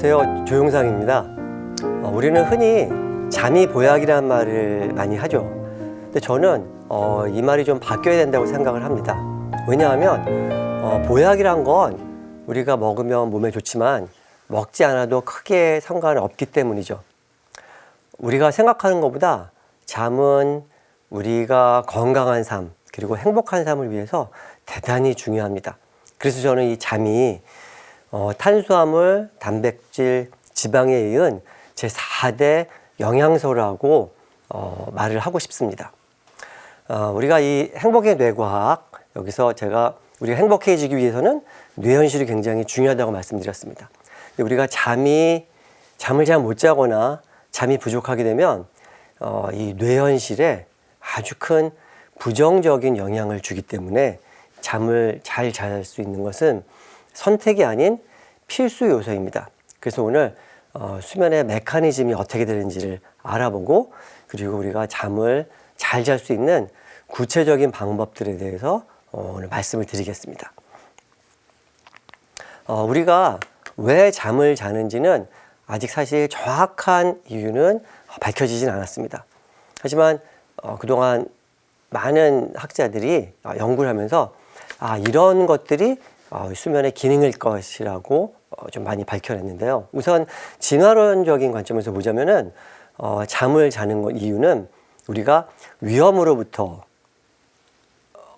안녕하세요, 조용상입니다. 우리는 흔히 잠이 보약이라는 말을 많이 하죠. 근데 저는 이 말이 좀 바뀌어야 된다고 생각을 합니다. 왜냐하면 보약이란 건 우리가 먹으면 몸에 좋지만 먹지 않아도 크게 상관없기 때문이죠. 우리가 생각하는 것보다 잠은 우리가 건강한 삶 그리고 행복한 삶을 위해서 대단히 중요합니다. 그래서 저는 이 잠이 탄수화물, 단백질, 지방에 이은 제4대 영양소라고 말을 하고 싶습니다. 우리가 이 행복의 뇌과학, 여기서 제가 우리가 행복해지기 위해서는 뇌현실이 굉장히 중요하다고 말씀드렸습니다. 우리가 잠을 잘 못 자거나 잠이 부족하게 되면 이 뇌현실에 아주 큰 부정적인 영향을 주기 때문에 잠을 잘 잘 수 있는 것은 선택이 아닌 필수 요소입니다. 그래서 오늘 수면의 메커니즘이 어떻게 되는지를 알아보고, 그리고 우리가 잠을 잘 잘 수 있는 구체적인 방법들에 대해서 오늘 말씀을 드리겠습니다. 우리가 왜 잠을 자는지는 아직 사실 정확한 이유는 밝혀지진 않았습니다. 하지만 그동안 많은 학자들이 연구를 하면서 이런 것들이 수면의 기능일 것이라고 좀 많이 밝혀냈는데요. 우선 진화론적인 관점에서 보자면은 잠을 자는 이유는 우리가 위험으로부터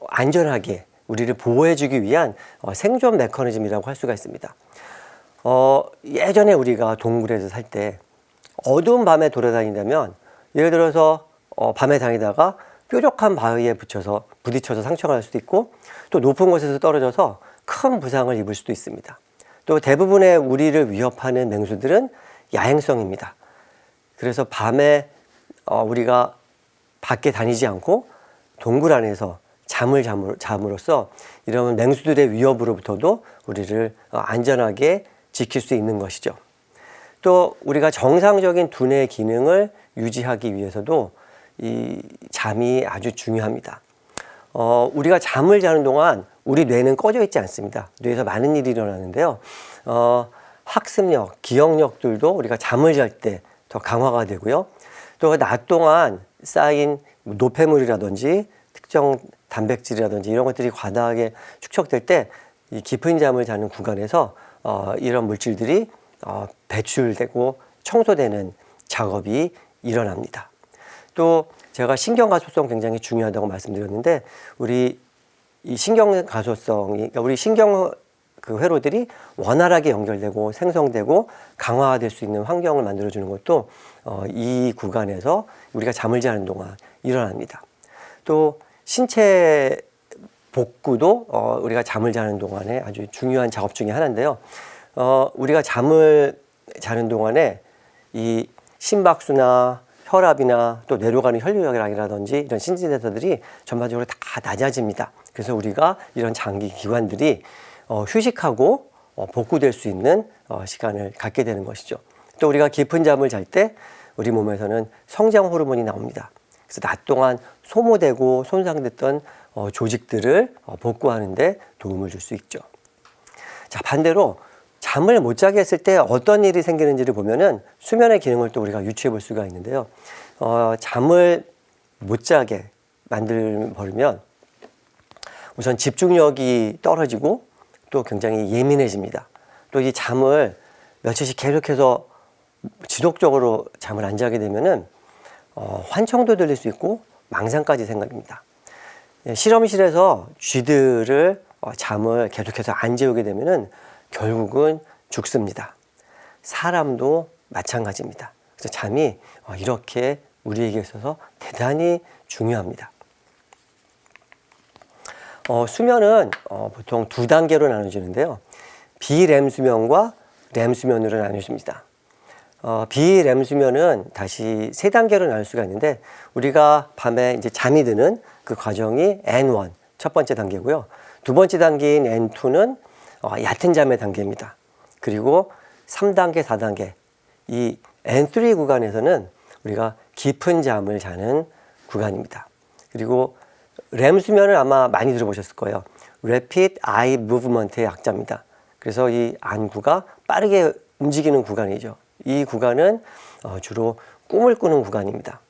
안전하게 우리를 보호해주기 위한 생존 메커니즘이라고 할 수가 있습니다. 예전에 우리가 동굴에서 살 때 어두운 밤에 돌아다닌다면, 예를 들어서 밤에 다니다가 뾰족한 바위에 부딪혀서 상처가 날 수도 있고, 또 높은 곳에서 떨어져서 큰 부상을 입을 수도 있습니다. 또 대부분의 우리를 위협하는 맹수들은 야행성입니다. 그래서 밤에 우리가 밖에 다니지 않고 동굴 안에서 잠을 잠으로써 이런 맹수들의 위협으로부터도 우리를 안전하게 지킬 수 있는 것이죠. 또 우리가 정상적인 두뇌 기능을 유지하기 위해서도 이 잠이 아주 중요합니다. 우리가 잠을 자는 동안 우리 뇌는 꺼져 있지 않습니다. 뇌에서 많은 일이 일어나는데요. 학습력, 기억력들도 우리가 잠을 잘 때 더 강화가 되고요. 또 낮 동안 쌓인 노폐물이라든지 특정 단백질이라든지 이런 것들이 과다하게 축적될 때 이 깊은 잠을 자는 구간에서 이런 물질들이 배출되고 청소되는 작업이 일어납니다. 또 제가 신경가소성 굉장히 중요하다고 말씀드렸는데, 우리 이 신경가소성이, 그러니까 우리 신경 회로들이 원활하게 연결되고 생성되고 강화될 수 있는 환경을 만들어주는 것도 이 구간에서 우리가 잠을 자는 동안 일어납니다. 또 신체 복구도 우리가 잠을 자는 동안에 아주 중요한 작업 중에 하나인데요. 우리가 잠을 자는 동안에 이 심박수나 혈압이나 또 뇌로 가는 혈류량이라든지 이런 신진대사들이 전반적으로 다 낮아집니다. 그래서 우리가 이런 장기 기관들이 휴식하고 복구될 수 있는 시간을 갖게 되는 것이죠. 또 우리가 깊은 잠을 잘 때 우리 몸에서는 성장 호르몬이 나옵니다. 그래서 낮 동안 소모되고 손상됐던 조직들을 복구하는 데 도움을 줄 수 있죠. 자, 반대로 잠을 못 자게 했을 때 어떤 일이 생기는지를 보면은 수면의 기능을 또 우리가 유추해 볼 수가 있는데요. 잠을 못 자게 만들면 우선 집중력이 떨어지고 또 굉장히 예민해집니다. 또 이 잠을 며칠씩 계속해서 지속적으로 잠을 안 자게 되면은 환청도 들릴 수 있고 망상까지 생깁니다. 실험실에서 쥐들을 잠을 계속해서 안 재우게 되면은 결국은 죽습니다. 사람도 마찬가지입니다. 그래서 잠이 이렇게 우리에게 있어서 대단히 중요합니다. 수면은 보통 두 단계로 나눠지는데요. 비렘 수면과 렘 수면으로 나눠집니다. 비렘 수면은 다시 세 단계로 나눌 수가 있는데, 우리가 밤에 이제 잠이 드는 그 과정이 N1, 첫 번째 단계고요. 두 번째 단계인 N2는 얕은 잠의 단계입니다. 그리고 3단계, 4단계, 이 N3 구간에서는 우리가 깊은 잠을 자는 구간입니다. 그리고 렘 수면을 아마 많이 들어보셨을 거예요. Rapid Eye Movement의 약자입니다. 그래서 이 안구가 빠르게 움직이는 구간이죠. 이 구간은 주로 꿈을 꾸는 구간입니다.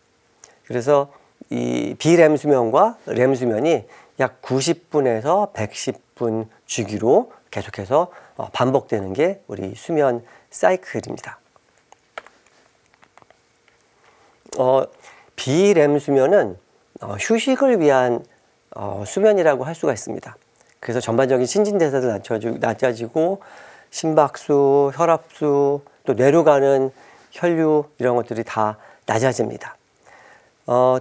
그래서 이 비렘 수면과 렘 수면이 약 90분에서 110분 주기로 계속해서 반복되는 게 우리 수면 사이클입니다. 비렘 수면은 휴식을 위한 수면이라고 할 수가 있습니다. 그래서 전반적인 신진대사도 낮아지고 심박수, 혈압수, 또 뇌로 가는 혈류 이런 것들이 다 낮아집니다.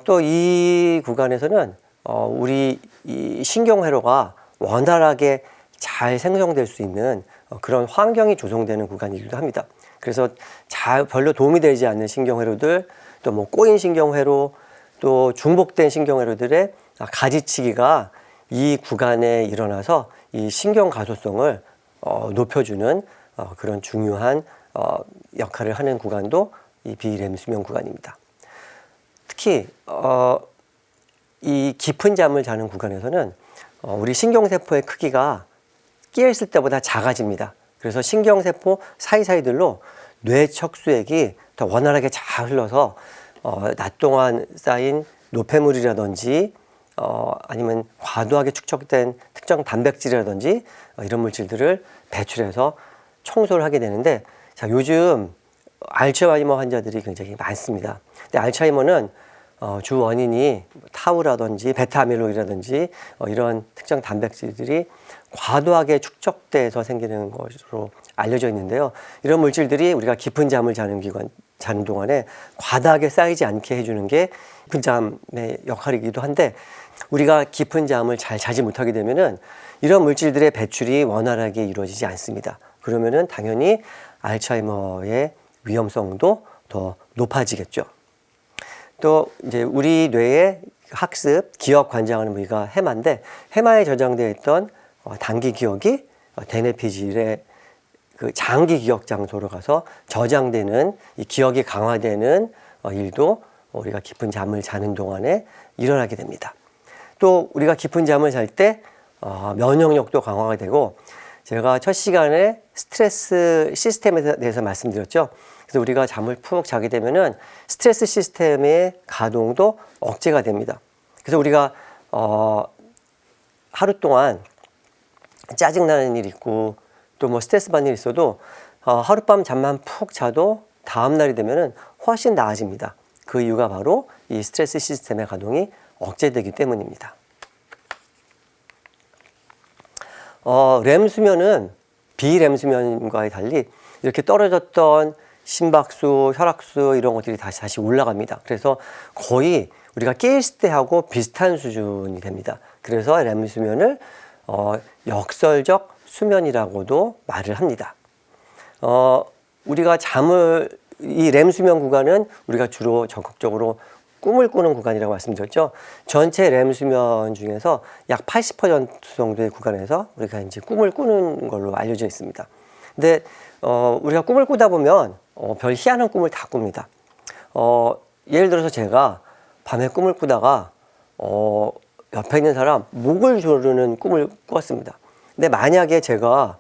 또 이 구간에서는 우리 이 신경회로가 원활하게 잘 생성될 수 있는 그런 환경이 조성되는 구간이기도 합니다. 그래서 별로 도움이 되지 않는 신경회로들, 또 뭐 꼬인 신경회로, 또 중복된 신경회로들의 가지치기가 이 구간에 일어나서 이 신경 가소성을 높여주는 그런 중요한 역할을 하는 구간도 이 비렘 수면 구간입니다. 특히 이 깊은 잠을 자는 구간에서는 우리 신경세포의 크기가 깨어있을 때보다 작아집니다. 그래서 신경세포 사이사이들로 뇌척수액이 더 원활하게 잘 흘러서 낮 동안 쌓인 노폐물이라든지 아니면 과도하게 축적된 특정 단백질이라든지 이런 물질들을 배출해서 청소를 하게 되는데, 자, 요즘 알츠하이머 환자들이 굉장히 많습니다. 근데 알츠하이머는 주 원인이 타우라든지 베타아밀로이드라든지 이런 특정 단백질들이 과도하게 축적돼서 생기는 것으로 알려져 있는데요. 이런 물질들이 우리가 깊은 잠을 자는 동안에 과다하게 쌓이지 않게 해주는 게 깊은 잠의 역할이기도 한데, 우리가 깊은 잠을 잘 자지 못하게 되면은 이런 물질들의 배출이 원활하게 이루어지지 않습니다. 그러면은 당연히 알츠하이머의 위험성도 더 높아지겠죠. 또 이제 우리 뇌의 학습, 기억 관장하는 부위가 해마인데, 해마에 저장되어 있던 단기 기억이 대뇌피질의 그 장기 기억 장소로 가서 저장되는, 이 기억이 강화되는 일도 우리가 깊은 잠을 자는 동안에 일어나게 됩니다. 또 우리가 깊은 잠을 잘 때 면역력도 강화가 되고, 제가 첫 시간에 스트레스 시스템에 대해서 말씀드렸죠. 그래서 우리가 잠을 푹 자게 되면은 스트레스 시스템의 가동도 억제가 됩니다. 그래서 우리가 하루 동안 짜증나는 일 있고 또 뭐 스트레스 받는 일 있어도 하룻밤 잠만 푹 자도 다음 날이 되면은 훨씬 나아집니다. 그 이유가 바로 이 스트레스 시스템의 가동이 억제되기 때문입니다. 렘 수면은 비렘 수면과의 달리 이렇게 떨어졌던 심박수, 혈압수 이런 것들이 다시 올라갑니다. 그래서 거의 우리가 깨있을 때하고 비슷한 수준이 됩니다. 그래서 렘 수면을 역설적 수면이라고도 말을 합니다. 우리가 이 렘 수면 구간은 우리가 주로 적극적으로 꿈을 꾸는 구간이라고 말씀드렸죠. 전체 렘 수면 중에서 약 80% 정도의 구간에서 우리가 이제 꿈을 꾸는 걸로 알려져 있습니다. 근데 우리가 꿈을 꾸다 보면 별 희한한 꿈을 다 꿉니다. 예를 들어서 제가 밤에 꿈을 꾸다가 옆에 있는 사람 목을 조르는 꿈을 꾸었습니다. 근데 만약에 제가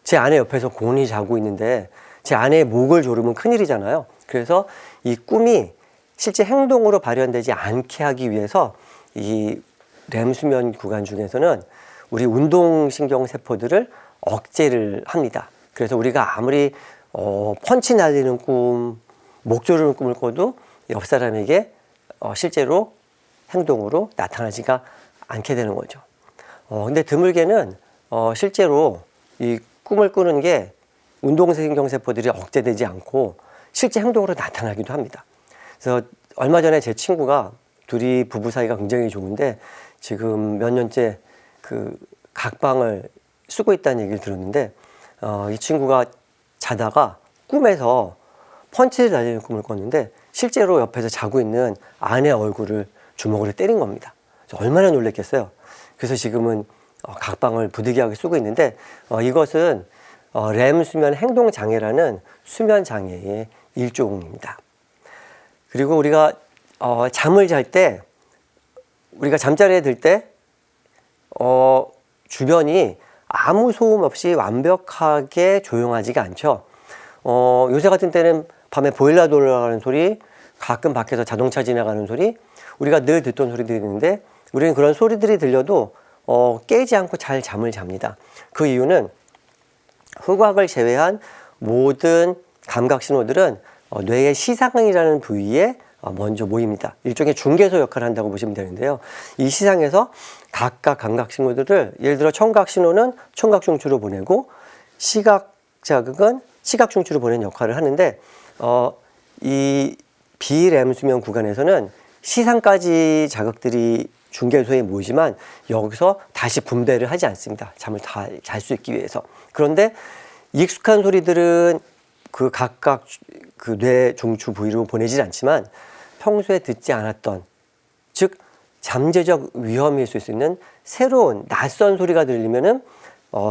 제 아내 옆에서 곤히 자고 있는데 제 아내의 목을 조르면 큰일이잖아요. 그래서 이 꿈이 실제 행동으로 발현되지 않게 하기 위해서 이 렘 수면 구간 중에서는 우리 운동신경 세포들을 억제를 합니다. 그래서 우리가 아무리 펀치 날리는 꿈, 목 조르는 꿈을 꿔도 옆 사람에게 실제로 행동으로 나타나지가 않게 되는 거죠. 근데 드물게는 실제로 이 꿈을 꾸는 게 운동신경 세포들이 억제되지 않고 실제 행동으로 나타나기도 합니다. 그래서 얼마 전에 제 친구가, 둘이 부부 사이가 굉장히 좋은데 지금 몇 년째 그 각방을 쓰고 있다는 얘기를 들었는데, 이 친구가 자다가 꿈에서 펀치를 날리는 꿈을 꿨는데 실제로 옆에서 자고 있는 아내 얼굴을 주먹으로 때린 겁니다. 얼마나 놀랬겠어요. 그래서 지금은 각방을 부득이하게 쓰고 있는데, 이것은 렘 수면 행동 장애라는 수면 장애의 일종입니다. 그리고 우리가 잠을 잘 때, 우리가 잠자리에 들 때 주변이 아무 소음 없이 완벽하게 조용하지가 않죠. 요새 같은 때는 밤에 보일러 돌아가는 소리, 가끔 밖에서 자동차 지나가는 소리, 우리가 늘 듣던 소리들이 있는데 우리는 그런 소리들이 들려도 깨지 않고 잘 잠을 잡니다. 그 이유는 후각을 제외한 모든 감각 신호들은 뇌의 시상이라는 부위에 먼저 모입니다. 일종의 중개소 역할을 한다고 보시면 되는데요. 이 시상에서 각각 감각 신호들을 예를 들어 청각 신호는 청각 중추로 보내고 시각 자극은 시각 중추로 보내는 역할을 하는데 이 비렘 수면 구간에서는 시상까지 자극들이 중개소에 모이지만 여기서 다시 분배를 하지 않습니다. 잠을 다 잘 수 있기 위해서. 그런데 익숙한 소리들은 그 각각 그 뇌 중추 부위로 보내질 않지만 평소에 듣지 않았던, 즉 잠재적 위험일 수 있는 새로운 낯선 소리가 들리면은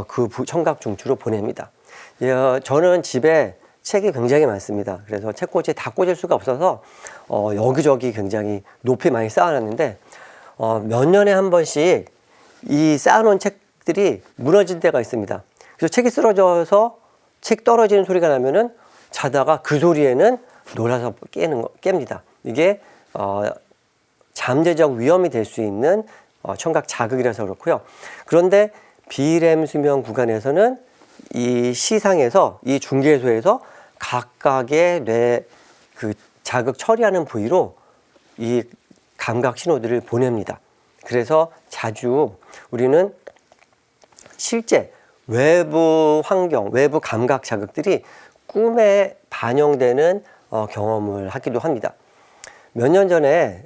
그 청각 중추로 보냅니다. 저는 집에 책이 굉장히 많습니다. 그래서 책꽂이에 다 꽂을 수가 없어서 여기저기 굉장히 높이 많이 쌓아놨는데 몇 년에 한 번씩 이 쌓아놓은 책들이 무너질 때가 있습니다. 그래서 책이 쓰러져서 책 떨어지는 소리가 나면은 자다가 그 소리에는 놀라서 깹니다. 이게 잠재적 위험이 될 수 있는 청각 자극이라서 그렇고요. 그런데 비렘 수면 구간에서는 이 시상에서 이 중개소에서 각각의 뇌 그 자극 처리하는 부위로 이 감각 신호들을 보냅니다. 그래서 자주 우리는 실제 외부 환경, 외부 감각 자극들이 꿈에 반영되는 경험을 하기도 합니다. 몇 년 전에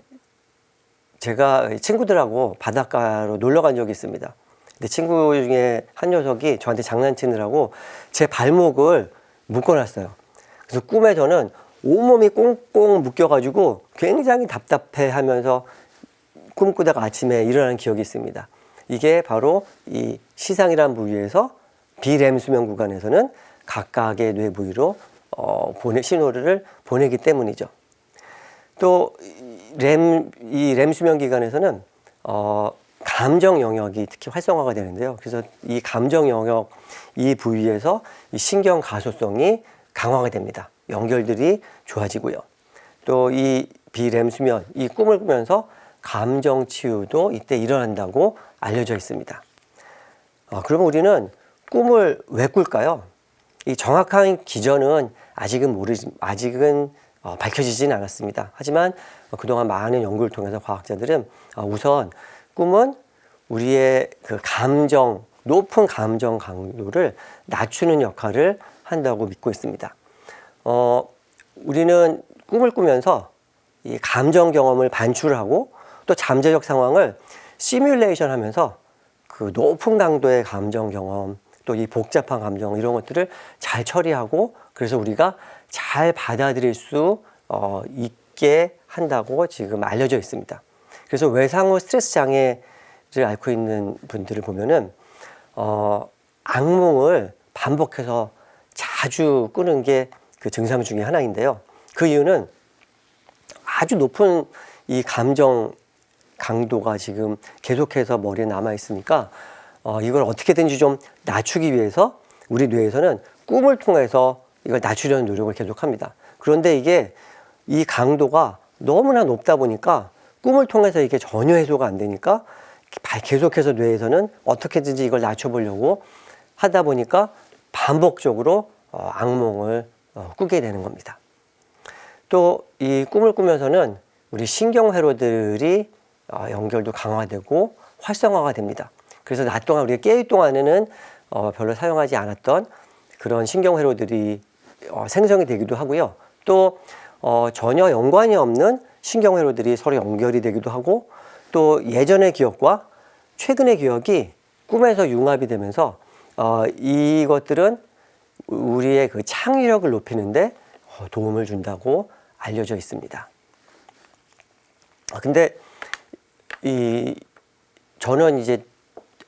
제가 친구들하고 바닷가로 놀러 간 적이 있습니다. 근데 친구 중에 한 녀석이 저한테 장난치느라고 제 발목을 묶어놨어요. 그래서 꿈에 저는 온몸이 꽁꽁 묶여가지고 굉장히 답답해 하면서 꿈꾸다가 아침에 일어나는 기억이 있습니다. 이게 바로 이 시상이라는 부위에서 비렘 수면 구간에서는 각각의 뇌 부위로 신호를 보내기 때문이죠. 또 이 렘 수면 기간에서는 감정 영역이 특히 활성화가 되는데요. 그래서 이 감정 영역 이 부위에서 이 신경 가소성이 강화가 됩니다. 연결들이 좋아지고요. 또 이 비렘 수면, 이 꿈을 꾸면서 감정 치유도 이때 일어난다고 알려져 있습니다. 그러면 우리는 꿈을 왜 꿀까요? 이 정확한 기전은 아직은 밝혀지진 않았습니다. 하지만 그동안 많은 연구를 통해서 과학자들은 우선 꿈은 우리의 그 높은 감정 강도를 낮추는 역할을 한다고 믿고 있습니다. 우리는 꿈을 꾸면서 이 감정 경험을 반출하고 또 잠재적 상황을 시뮬레이션 하면서 그 높은 강도의 감정 경험, 또 이 복잡한 감정 이런 것들을 잘 처리하고 그래서 우리가 잘 받아들일 수 있게 한다고 지금 알려져 있습니다. 그래서 외상후 스트레스 장애를 앓고 있는 분들을 보면은 악몽을 반복해서 자주 꾸는 게 그 증상 중에 하나인데요. 그 이유는 아주 높은 이 감정 강도가 지금 계속해서 머리에 남아 있으니까 이걸 어떻게든지 좀 낮추기 위해서 우리 뇌에서는 꿈을 통해서 이걸 낮추려는 노력을 계속합니다. 그런데 이게 이 강도가 너무나 높다 보니까 꿈을 통해서 이게 전혀 해소가 안 되니까 계속해서 뇌에서는 어떻게든지 이걸 낮춰보려고 하다 보니까 반복적으로 악몽을 꾸게 되는 겁니다. 또 이 꿈을 꾸면서는 우리 신경회로들이 연결도 강화되고 활성화가 됩니다. 그래서 낮 동안 우리가 깨있 동안에는 별로 사용하지 않았던 그런 신경회로들이 생성이 되기도 하고요. 또 전혀 연관이 없는 신경회로들이 서로 연결이 되기도 하고 또 예전의 기억과 최근의 기억이 꿈에서 융합이 되면서 이것들은 우리의 그 창의력을 높이는데 도움을 준다고 알려져 있습니다. 근데 저는 이제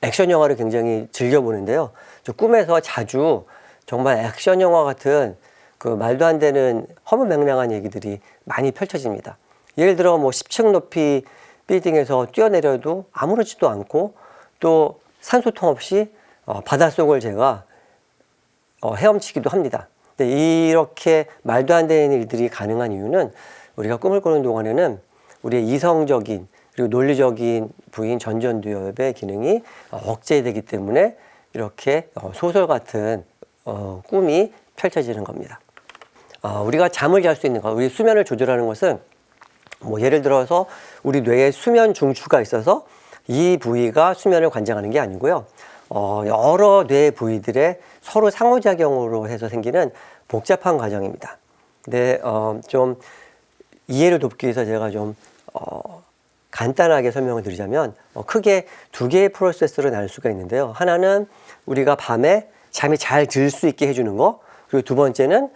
액션 영화를 굉장히 즐겨 보는데요. 저 꿈에서 자주 정말 액션 영화 같은 그 말도 안 되는 허무맹랑한 얘기들이 많이 펼쳐집니다. 예를 들어 뭐 10층 높이 빌딩에서 뛰어내려도 아무렇지도 않고 또 산소통 없이 바닷속을 제가 헤엄치기도 합니다. 근데 이렇게 말도 안 되는 일들이 가능한 이유는 우리가 꿈을 꾸는 동안에는 우리의 이성적인 그리고 논리적인 부인 전전두엽의 기능이 억제되기 때문에 이렇게 소설 같은 꿈이 펼쳐지는 겁니다. 우리가 잠을 잘 수 있는 것, 우리 수면을 조절하는 것은 뭐 예를 들어서 우리 뇌에 수면 중추가 있어서 이 부위가 수면을 관장하는 게 아니고요. 여러 뇌 부위들의 서로 상호작용으로 해서 생기는 복잡한 과정입니다. 근데 좀 이해를 돕기 위해서 제가 좀 간단하게 설명을 드리자면 크게 두 개의 프로세스로 나눌 수가 있는데요. 하나는 우리가 밤에 잠이 잘 들 수 있게 해주는 거, 그리고 두 번째는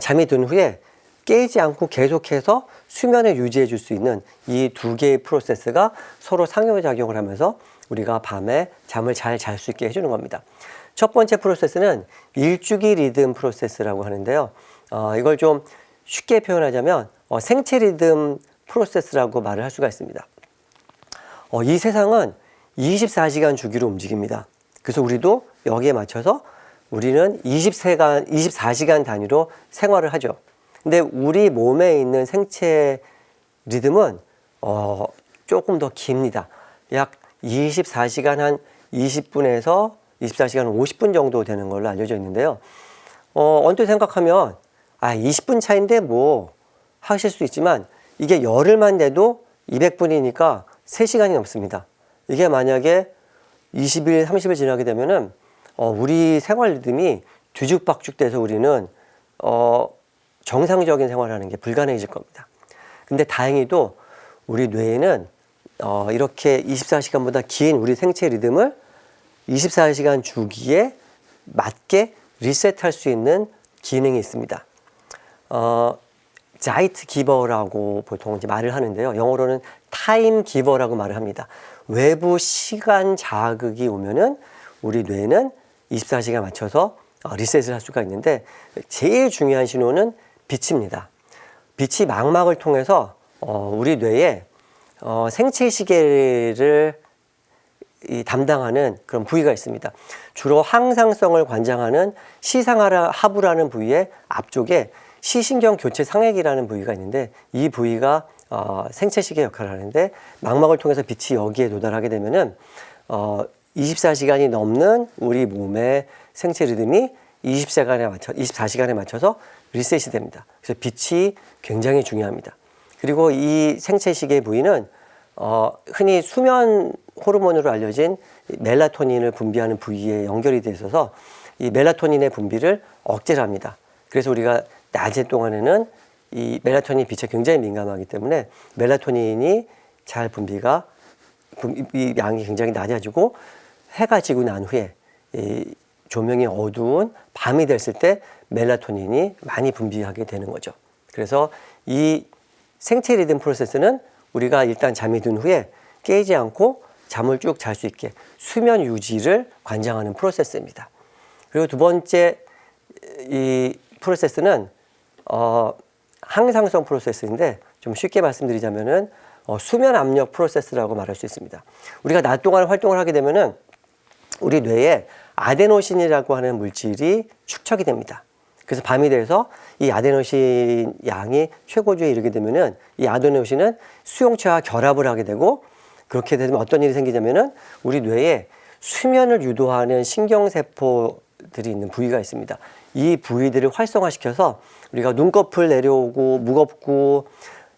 잠이 든 후에 깨지 않고 계속해서 수면을 유지해 줄 수 있는 이 두 개의 프로세스가 서로 상호작용을 하면서 우리가 밤에 잠을 잘 잘 수 있게 해주는 겁니다. 첫 번째 프로세스는 일주기 리듬 프로세스라고 하는데요. 이걸 좀 쉽게 표현하자면 생체 리듬 프로세스라고 말을 할 수가 있습니다. 이 세상은 24시간 주기로 움직입니다. 그래서 우리도 여기에 맞춰서 우리는 24시간 단위로 생활을 하죠. 근데 우리 몸에 있는 생체 리듬은 조금 더 깁니다. 약 24시간 한 20분에서 24시간 50분 정도 되는 걸로 알려져 있는데요. 언뜻 생각하면 20분 차인데 뭐 하실 수 있지만 이게 열흘만 돼도 200분이니까 3시간이 넘습니다. 이게 만약에 20일, 30일 지나게 되면은 우리 생활 리듬이 뒤죽박죽 돼서 우리는 정상적인 생활을 하는 게 불가능해질 겁니다. 근데 다행히도 우리 뇌에는 이렇게 24시간보다 긴 우리 생체 리듬을 24시간 주기에 맞게 리셋할 수 있는 기능이 있습니다. 자이트 기버라고 보통 이제 말을 하는데요. 영어로는 타임 기버라고 말을 합니다. 외부 시간 자극이 오면은 우리 뇌는 24시간 맞춰서 리셋을 할 수가 있는데 제일 중요한 신호는 빛입니다. 빛이 망막을 통해서 우리 뇌에 생체 시계를 담당하는 그런 부위가 있습니다. 주로 항상성을 관장하는 시상하부라는 부위의 앞쪽에 시신경 교체 상액이라는 부위가 있는데 이 부위가 생체 시계 역할을 하는데 망막을 통해서 빛이 여기에 도달하게 되면은 24시간이 넘는 우리 몸의 생체 리듬이 24시간에 맞춰서 리셋이 됩니다. 그래서 빛이 굉장히 중요합니다. 그리고 이 생체 시계 부위는 흔히 수면 호르몬으로 알려진 멜라토닌을 분비하는 부위에 연결이 돼 있어서 이 멜라토닌의 분비를 억제를 합니다. 그래서 우리가 낮에 동안에는 이 멜라토닌 빛에 굉장히 민감하기 때문에 멜라토닌이 잘 분비가 이 양이 굉장히 낮아지고 해가 지고 난 후에 이 조명이 어두운 밤이 됐을 때 멜라토닌이 많이 분비하게 되는 거죠. 그래서 이 생체 리듬 프로세스는 우리가 일단 잠이 든 후에 깨지 않고 잠을 쭉 잘 수 있게 수면 유지를 관장하는 프로세스입니다. 그리고 두 번째 이 프로세스는 항상성 프로세스인데 좀 쉽게 말씀드리자면은 수면 압력 프로세스라고 말할 수 있습니다. 우리가 낮 동안 활동을 하게 되면은 우리 뇌에 아데노신이라고 하는 물질이 축적이 됩니다. 그래서 밤이 돼서 이 아데노신 양이 최고조에 이르게 되면은 이 아데노신은 수용체와 결합을 하게 되고 그렇게 되면 어떤 일이 생기냐면은 우리 뇌에 수면을 유도하는 신경세포들이 있는 부위가 있습니다. 이 부위들을 활성화시켜서 우리가 눈꺼풀 내려오고 무겁고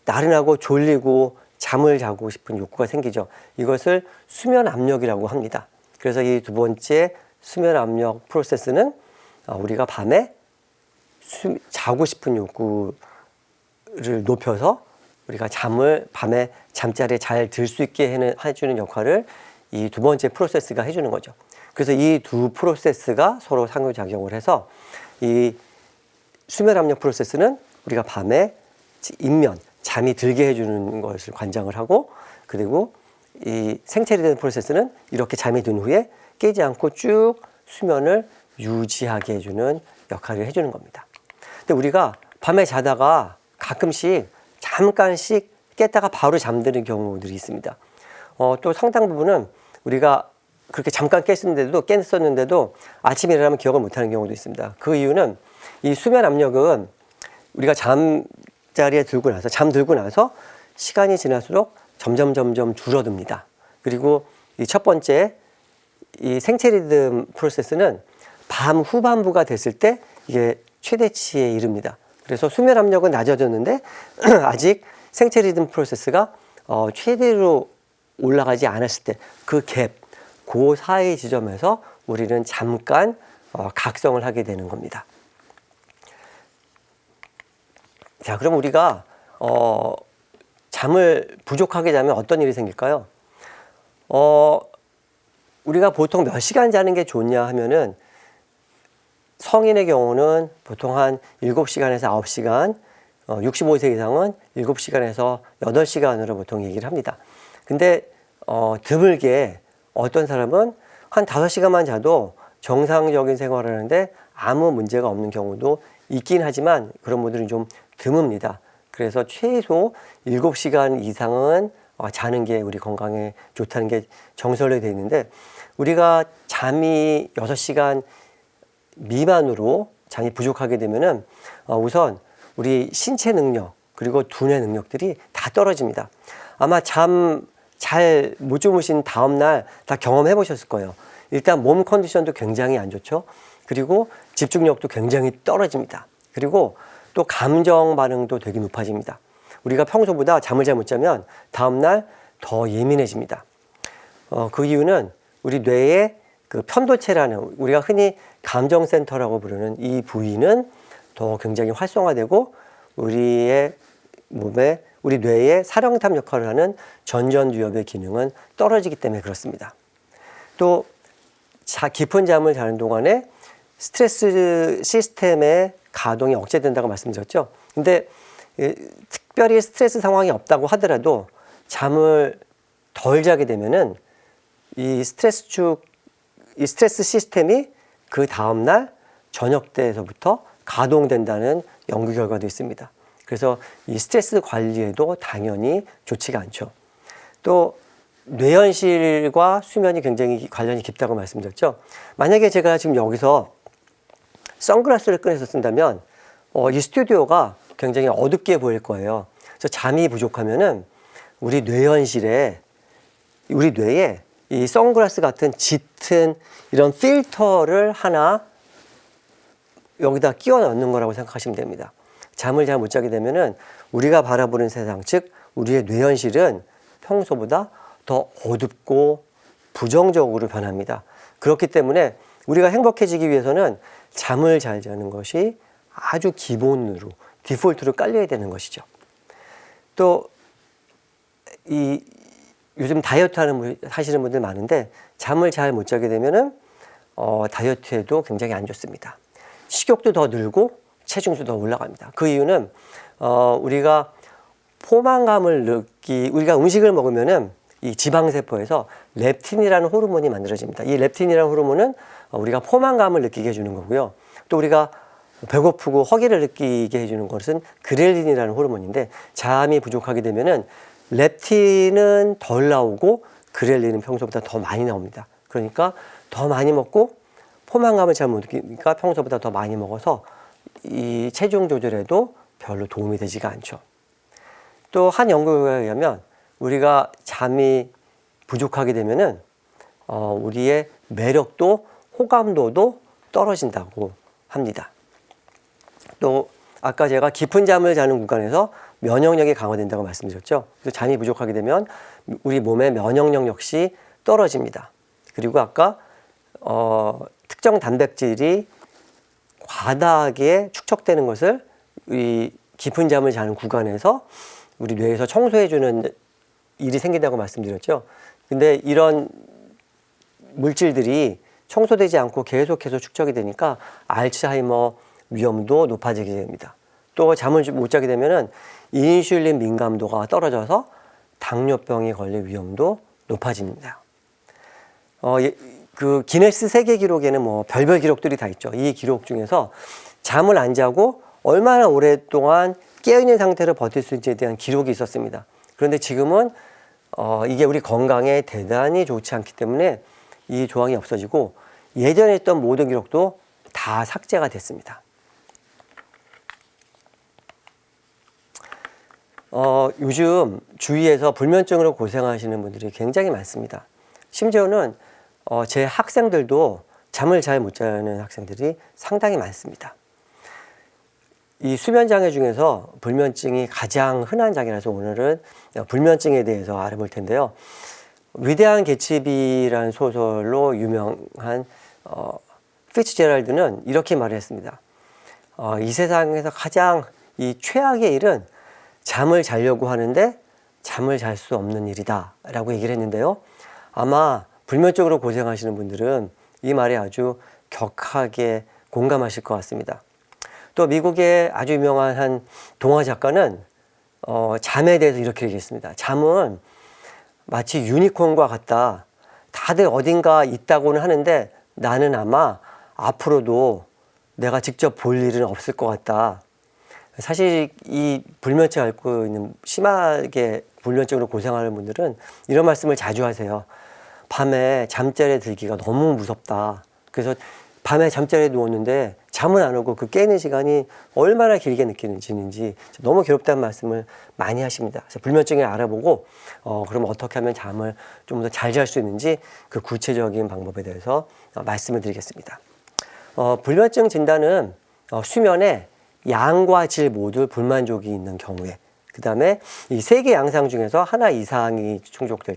나른하고 졸리고 잠을 자고 싶은 욕구가 생기죠. 이것을 수면 압력이라고 합니다. 그래서 이 두 번째 수면 압력 프로세스는 우리가 밤에 자고 싶은 욕구를 높여서 우리가 잠을 밤에 잠자리에 잘 들 수 있게 해주는 역할을 이 두 번째 프로세스가 해주는 거죠. 그래서 이 두 프로세스가 서로 상호작용을 해서 이 수면 압력 프로세스는 우리가 밤에 잠이 들게 해주는 것을 관장을 하고 그리고 이 생체 리듬 프로세스는 이렇게 잠이 든 후에 깨지 않고 쭉 수면을 유지하게 해주는 역할을 해주는 겁니다. 근데 우리가 밤에 자다가 가끔씩 잠깐씩 깼다가 바로 잠드는 경우들이 있습니다. 또 상당 부분은 우리가 그렇게 잠깐 깼었는데도 아침에 일어나면 기억을 못하는 경우도 있습니다. 그 이유는 이 수면 압력은 우리가 잠자리에 잠들고 나서 시간이 지날수록 점점 줄어듭니다. 그리고 이 첫 번째 이 생체 리듬 프로세스는 밤 후반부가 됐을 때 이게 최대치에 이릅니다. 그래서 수면 압력은 낮아졌는데 아직 생체 리듬 프로세스가 최대로 올라가지 않았을 때 그 그 사이 지점에서 우리는 잠깐 각성을 하게 되는 겁니다. 자, 그럼 우리가 잠을 부족하게 자면 어떤 일이 생길까요? 우리가 보통 몇 시간 자는 게 좋냐 하면은 성인의 경우는 보통 한 7시간에서 9시간, 65세 이상은 7시간에서 8시간으로 보통 얘기를 합니다. 근데 드물게 어떤 사람은 한 5시간만 자도 정상적인 생활을 하는데 아무 문제가 없는 경우도 있긴 하지만 그런 분들은 좀 드뭅니다. 그래서 최소 7시간 이상은 자는 게 우리 건강에 좋다는 게 정설로 되어 있는데, 우리가 잠이 6시간 미만으로 잠이 부족하게 되면은 우선 우리 신체 능력 그리고 두뇌 능력들이 다 떨어집니다. 아마 잠 잘 못 주무신 다음날 다 경험해 보셨을 거예요. 일단 몸 컨디션도 굉장히 안 좋죠. 그리고 집중력도 굉장히 떨어집니다. 그리고 또 감정 반응도 되게 높아집니다. 우리가 평소보다 잠을 잘 못 자면 다음날 더 예민해집니다. 그 이유는 우리 뇌의 그 편도체라는, 우리가 흔히 감정센터라고 부르는 이 부위는 더 굉장히 활성화되고 우리의 몸에, 우리 뇌의 사령탑 역할을 하는 전전두엽의 기능은 떨어지기 때문에 그렇습니다. 또 깊은 잠을 자는 동안에 스트레스 시스템의 가동이 억제된다고 말씀드렸죠. 근데 특별히 스트레스 상황이 없다고 하더라도 잠을 덜 자게 되면은 이 스트레스 시스템이 그 다음날 저녁 때에서부터 가동된다는 연구 결과도 있습니다. 그래서 이 스트레스 관리에도 당연히 좋지가 않죠. 또 뇌현실과 수면이 굉장히 관련이 깊다고 말씀드렸죠. 만약에 제가 지금 여기서 선글라스를 꺼내서 쓴다면 이 스튜디오가 굉장히 어둡게 보일 거예요. 그래서 잠이 부족하면은 우리 뇌현실에, 우리 뇌에 이 선글라스 같은 짙은 이런 필터를 하나 여기다 끼워 넣는 거라고 생각하시면 됩니다. 잠을 잘 못 자게 되면은 우리가 바라보는 세상, 즉 우리의 뇌현실은 평소보다 더 어둡고 부정적으로 변합니다. 그렇기 때문에 우리가 행복해지기 위해서는 잠을 잘 자는 것이 아주 기본으로, 디폴트로 깔려야 되는 것이죠. 또 요즘 다이어트 하시는 분들 많은데 잠을 잘 못 자게 되면은 다이어트에도 굉장히 안 좋습니다. 식욕도 더 늘고 체중도 더 올라갑니다. 그 이유는 우리가 우리가 음식을 먹으면은 이 지방세포에서 렙틴이라는 호르몬이 만들어집니다. 이 렙틴이라는 호르몬은 우리가 포만감을 느끼게 해주는 거고요. 또 우리가 배고프고 허기를 느끼게 해주는 것은 그렐린이라는 호르몬인데, 잠이 부족하게 되면은 렙틴은 덜 나오고 그렐린은 평소보다 더 많이 나옵니다. 그러니까 더 많이 먹고 포만감을 잘 못 느끼니까 평소보다 더 많이 먹어서 이 체중 조절에도 별로 도움이 되지가 않죠. 또 한 연구에 의하면 우리가 잠이 부족하게 되면은 우리의 매력도 호감도도 떨어진다고 합니다. 또 아까 제가 깊은 잠을 자는 구간에서 면역력이 강화된다고 말씀드렸죠. 그래서 잠이 부족하게 되면 우리 몸의 면역력 역시 떨어집니다. 그리고 아까 특정 단백질이 과다하게 축적되는 것을 이 깊은 잠을 자는 구간에서 우리 뇌에서 청소해주는 일이 생긴다고 말씀드렸죠. 근데 이런 물질들이 청소되지 않고 계속해서 축적이 되니까 알츠하이머 위험도 높아지게 됩니다. 또 잠을 못 자게 되면은 인슐린 민감도가 떨어져서 당뇨병에 걸릴 위험도 높아집니다. 그 기네스 세계 기록에는 뭐 별별 기록들이 다 있죠. 이 기록 중에서 잠을 안 자고 얼마나 오랫동안 깨어있는 상태로 버틸 수 있는지에 대한 기록이 있었습니다. 그런데 지금은 이게 우리 건강에 대단히 좋지 않기 때문에 이 조항이 없어지고 예전에 했던 모든 기록도 다 삭제가 됐습니다. 요즘 주위에서 불면증으로 고생하시는 분들이 굉장히 많습니다. 심지어는 제 학생들도 잠을 잘 못 자는 학생들이 상당히 많습니다. 이 수면 장애 중에서 불면증이 가장 흔한 장애라서 오늘은 불면증에 대해서 알아볼 텐데요. 위대한 개츠비라는 소설로 유명한 피츠제럴드는 이렇게 말을 했습니다. 이 세상에서 가장 이 최악의 일은 잠을 자려고 하는데 잠을 잘 수 없는 일이다 라고 얘기를 했는데요. 아마 불면증으로 고생하시는 분들은 이 말에 아주 격하게 공감하실 것 같습니다. 또 미국의 아주 유명한 한 동화 작가는 잠에 대해서 이렇게 얘기했습니다. 잠은 마치 유니콘과 같다. 다들 어딘가 있다고는 하는데 나는 아마 앞으로도 내가 직접 볼 일은 없을 것 같다. 사실 이 불면증을 앓고 있는 심하게 불면증으로 고생하는 분들은 이런 말씀을 자주 하세요. 밤에 잠자리에 들기가 너무 무섭다. 그래서 밤에 잠자리에 누웠는데 잠은 안 오고 그 깨는 시간이 얼마나 길게 느껴지는지 너무 괴롭다는 말씀을 많이 하십니다. 그래서 불면증을 알아보고 그럼 어떻게 하면 잠을 좀 더 잘 잘 수 있는지 그 구체적인 방법에 대해서 말씀을 드리겠습니다. 불면증 진단은 수면에 양과 질 모두 불만족이 있는 경우에, 그 다음에 이 세 개 양상 중에서 하나 이상이 충족될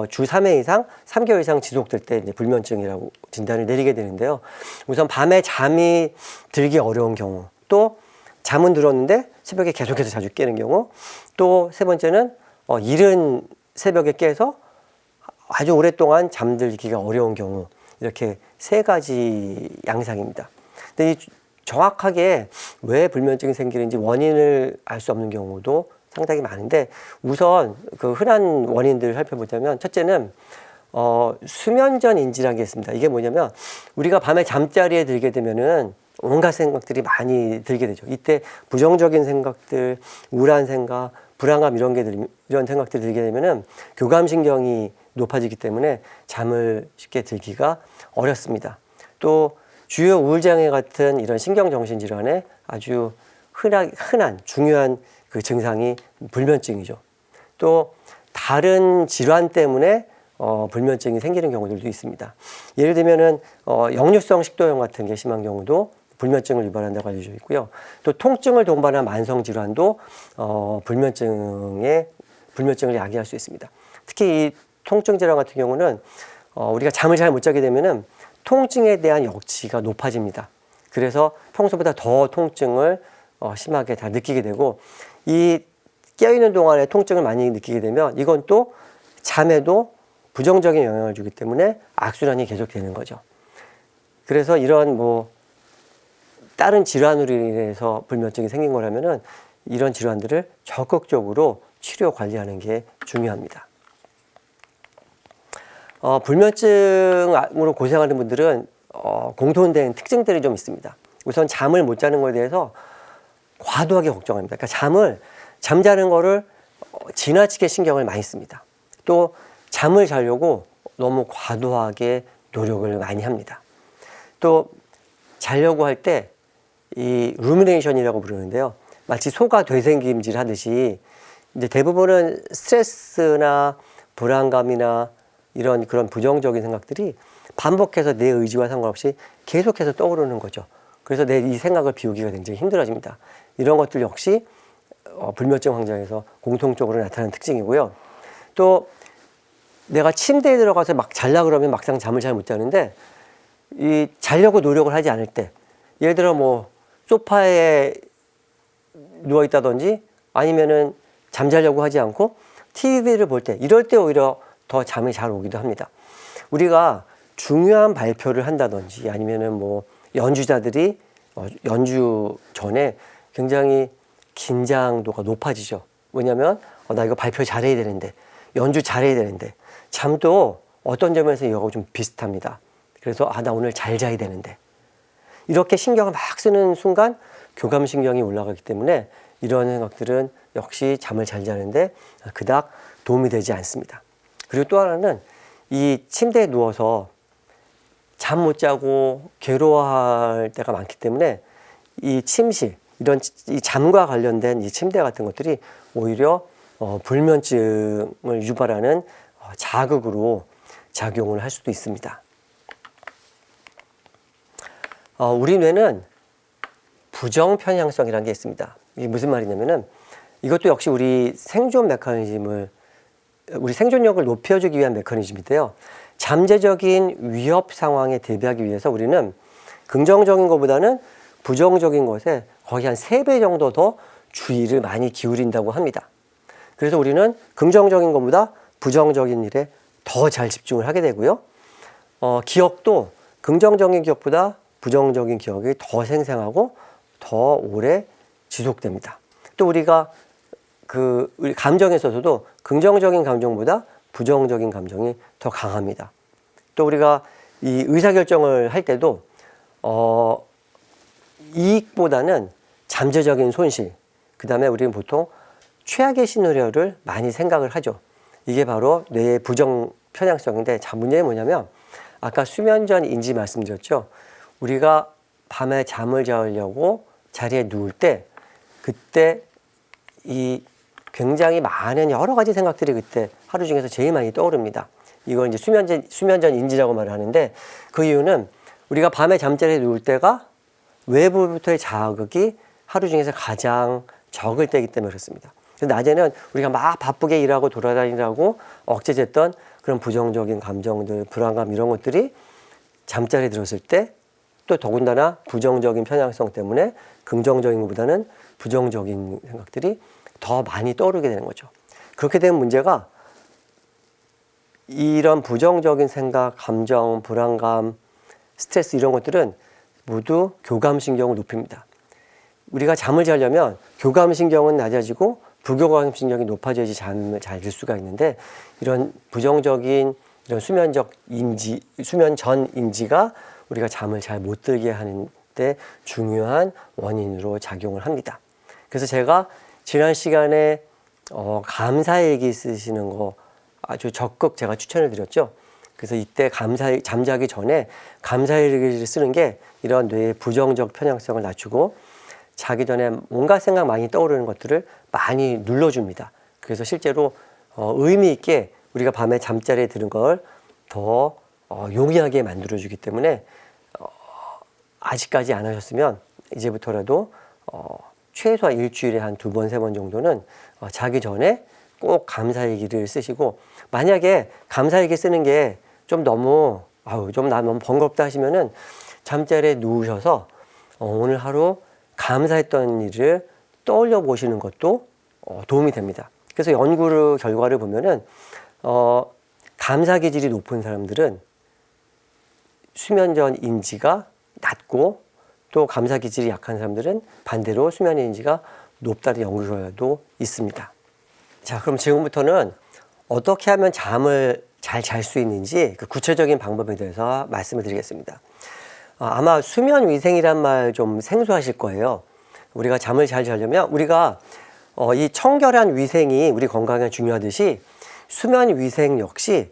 주 3회 이상 3개월 이상 지속될 때 이제 불면증이라고 진단을 내리게 되는데요. 우선 밤에 잠이 들기 어려운 경우, 또 잠은 들었는데 새벽에 계속해서 자주 깨는 경우, 또 세 번째는 이른 새벽에 깨서 아주 오랫동안 잠들기가 어려운 경우, 이렇게 세 가지 양상입니다. 근데 이 정확하게 왜 불면증이 생기는지 원인을 알 수 없는 경우도 상당히 많은데, 우선 그 흔한 원인들을 살펴보자면, 첫째는 수면전 인지라는 게 있습니다. 이게 뭐냐면 우리가 밤에 잠자리에 들게 되면은 온갖 생각들이 많이 들게 되죠. 이때 부정적인 생각들, 우울한 생각, 불안감 이런 생각들이 들게 되면은 교감신경이 높아지기 때문에 잠을 쉽게 들기가 어렵습니다. 또 주요 우울장애 같은 이런 신경정신질환에 아주 흔한 중요한 그 증상이 불면증이죠. 또 다른 질환 때문에 불면증이 생기는 경우들도 있습니다. 예를 들면은 역류성 식도염 같은 게 심한 경우도 불면증을 유발한다고 알려져 있고요. 또 통증을 동반한 만성 질환도 불면증을 야기할 수 있습니다. 특히 이 통증 질환 같은 경우는 우리가 잠을 잘 못 자게 되면은 통증에 대한 역치가 높아집니다. 그래서 평소보다 더 통증을 심하게 다 느끼게 되고, 이 깨어있는 동안에 통증을 많이 느끼게 되면 이건 또 잠에도 부정적인 영향을 주기 때문에 악순환이 계속되는 거죠. 그래서 이런 다른 질환으로 인해서 불면증이 생긴 거라면은 이런 질환들을 적극적으로 치료 관리하는 게 중요합니다. 불면증으로 고생하는 분들은 공통된 특징들이 좀 있습니다. 우선 잠을 못 자는 것에 대해서 과도하게 걱정합니다. 그러니까 잠자는 거를 지나치게 신경을 많이 씁니다. 또 잠을 자려고 너무 과도하게 노력을 많이 합니다. 또 자려고 할 때 이 루미네이션이라고 부르는데요. 마치 소가 되새김질 하듯이 이제 대부분은 스트레스나 불안감이나 그런 부정적인 생각들이 반복해서 내 의지와 상관없이 계속해서 떠오르는 거죠. 그래서 내 이 생각을 비우기가 굉장히 힘들어집니다. 이런 것들 역시 불면증 환자에서 공통적으로 나타나는 특징이고요. 또 내가 침대에 들어가서 막 자려고 그러면 막상 잠을 잘 못 자는데, 이 자려고 노력을 하지 않을 때, 예를 들어 소파에 누워 있다든지 아니면은 잠자려고 하지 않고 TV를 볼 때, 이럴 때 오히려 더 잠이 잘 오기도 합니다. 우리가 중요한 발표를 한다든지 아니면은 연주자들이 연주 전에 굉장히 긴장도가 높아지죠. 왜냐면 나 이거 발표 잘해야 되는데, 연주 잘해야 되는데. 잠도 어떤 점에서 이거하고 좀 비슷합니다. 그래서 나 오늘 잘 자야 되는데, 이렇게 신경을 막 쓰는 순간 교감신경이 올라가기 때문에 이런 생각들은 역시 잠을 잘 자는데 그닥 도움이 되지 않습니다. 그리고 또 하나는 이 침대에 누워서 잠 못 자고 괴로워할 때가 많기 때문에 이 침실, 이런 이 잠과 관련된 이 침대 같은 것들이 오히려 불면증을 유발하는 자극으로 작용을 할 수도 있습니다. 우리 뇌는 부정 편향성이라는 게 있습니다. 이게 무슨 말이냐면은 이것도 역시 우리 생존력을 높여주기 위한 메커니즘인데요. 잠재적인 위협 상황에 대비하기 위해서 우리는 긍정적인 것보다는 부정적인 것에 거의 한 3배 정도 더 주의를 많이 기울인다고 합니다. 그래서 우리는 긍정적인 것보다 부정적인 일에 더 잘 집중을 하게 되고요. 기억도 긍정적인 기억보다 부정적인 기억이 더 생생하고 더 오래 지속됩니다. 또 우리가 우리 감정에 있어서도 긍정적인 감정보다 부정적인 감정이 더 강합니다. 또 우리가 이 의사결정을 할 때도 이익보다는 잠재적인 손실, 그 다음에 우리는 보통 최악의 시나리오를 많이 생각을 하죠. 이게 바로 뇌의 부정 편향성인데, 자, 문제는 뭐냐면 아까 수면 전 인지 말씀드렸죠. 우리가 밤에 잠을 자려고 자리에 누울 때 그때 이 굉장히 많은 여러 가지 생각들이 그때 하루 중에서 제일 많이 떠오릅니다. 이걸 이제 수면 전 인지라고 말을 하는데, 그 이유는 우리가 밤에 잠자리에 누울 때가 외부부터의 자극이 하루 중에서 가장 적을 때이기 때문에 그렇습니다. 낮에는 우리가 막 바쁘게 일하고 돌아다니라고 억제됐던 그런 부정적인 감정들, 불안감 이런 것들이 잠자리에 들었을 때 또 더군다나 부정적인 편향성 때문에 긍정적인 것보다는 부정적인 생각들이 더 많이 떠오르게 되는 거죠. 그렇게 되면 문제가 이런 부정적인 생각, 감정, 불안감, 스트레스 이런 것들은 모두 교감신경을 높입니다. 우리가 잠을 자려면 교감신경은 낮아지고 부교감신경이 높아져야지 잠을 잘 들 수가 있는데, 이런 부정적인 이런 수면 전 인지가 우리가 잠을 잘 못 들게 하는데 중요한 원인으로 작용을 합니다. 그래서 제가 지난 시간에 감사일기 쓰시는 거 아주 적극 제가 추천을 드렸죠. 그래서 이때 잠자기 전에 감사일기를 쓰는 게 이런 뇌의 부정적 편향성을 낮추고 자기 전에 온갖 생각 많이 떠오르는 것들을 많이 눌러줍니다. 그래서 실제로 의미 있게 우리가 밤에 잠자리에 드는 걸 더 용이하게 만들어주기 때문에 아직까지 안 하셨으면 이제부터라도 최소한 일주일에 한 2번, 3번 정도는 자기 전에 꼭 감사일기를 쓰시고, 만약에 감사일기 쓰는 게 좀 너무 너무 번거롭다 하시면은 잠자리에 누우셔서 오늘 하루 감사했던 일을 떠올려 보시는 것도 도움이 됩니다. 그래서 연구 결과를 보면은 감사 기질이 높은 사람들은 수면 전 인지가 낮고, 또 감사 기질이 약한 사람들은 반대로 수면 인지가 높다는 연구 결과도 있습니다. 자, 그럼 지금부터는 어떻게 하면 잠을 잘 잘 수 있는지 그 구체적인 방법에 대해서 말씀을 드리겠습니다. 아마 수면 위생이란 말 좀 생소하실 거예요. 우리가 잠을 잘 자려면 우리가 이 청결한 위생이 우리 건강에 중요하듯이 수면 위생 역시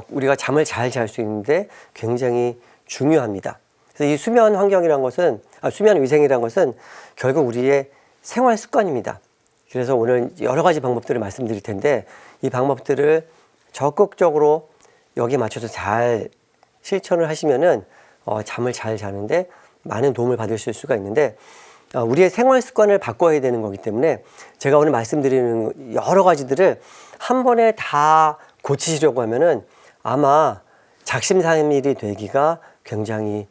우리가 잠을 잘 잘 수 있는데 굉장히 중요합니다. 그래서 이 수면 환경이란 것은 수면 위생이란 것은 결국 우리의 생활 습관입니다. 그래서 오늘 여러 가지 방법들을 말씀드릴 텐데, 이 방법들을 적극적으로 여기에 맞춰서 잘 실천을 하시면은 잠을 잘 자는데 많은 도움을 받으실 수가 있는데, 우리의 생활 습관을 바꿔야 되는 거기 때문에 제가 오늘 말씀드리는 여러 가지들을 한 번에 다 고치시려고 하면은 아마 작심삼일이 되기가 굉장히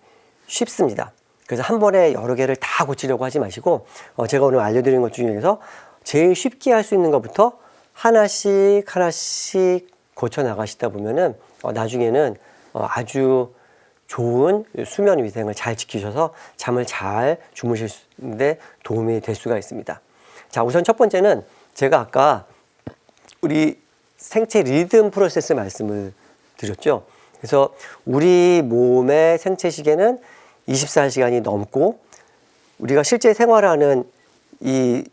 쉽습니다. 그래서 한 번에 여러 개를 다 고치려고 하지 마시고 제가 오늘 알려드리는 것 중에서 제일 쉽게 할 수 있는 것부터 하나씩 고쳐 나가시다 보면은 나중에는 아주 좋은 수면 위생을 잘 지키셔서 잠을 잘 주무시는데 도움이 될 수가 있습니다. 자, 우선 첫 번째는 제가 아까 우리 생체 리듬 프로세스 말씀을 드렸죠. 그래서 우리 몸의 생체 시계는 24시간이 넘고, 우리가 실제 생활하는 이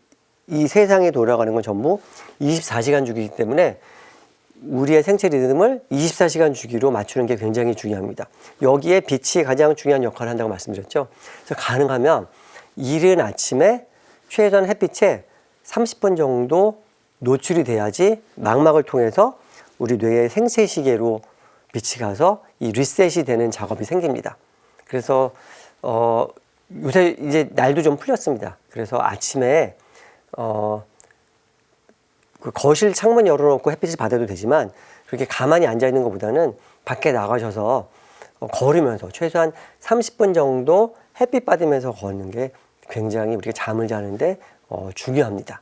세상에 돌아가는 건 전부 24시간 주기이기 때문에 우리의 생체 리듬을 24시간 주기로 맞추는 게 굉장히 중요합니다. 여기에 빛이 가장 중요한 역할을 한다고 말씀드렸죠. 그래서 가능하면 이른 아침에 최선 햇빛에 30분 정도 노출이 돼야지 망막을 통해서 우리 뇌의 생체시계로 빛이 가서 이 리셋이 되는 작업이 생깁니다. 그래서 요새 이제 날도 좀 풀렸습니다. 그래서 아침에 그 거실 창문 열어놓고 햇빛을 받아도 되지만 그렇게 가만히 앉아 있는 것보다는 밖에 나가셔서 걸으면서 최소한 30분 정도 햇빛 받으면서 걷는 게 굉장히 우리가 잠을 자는데 중요합니다.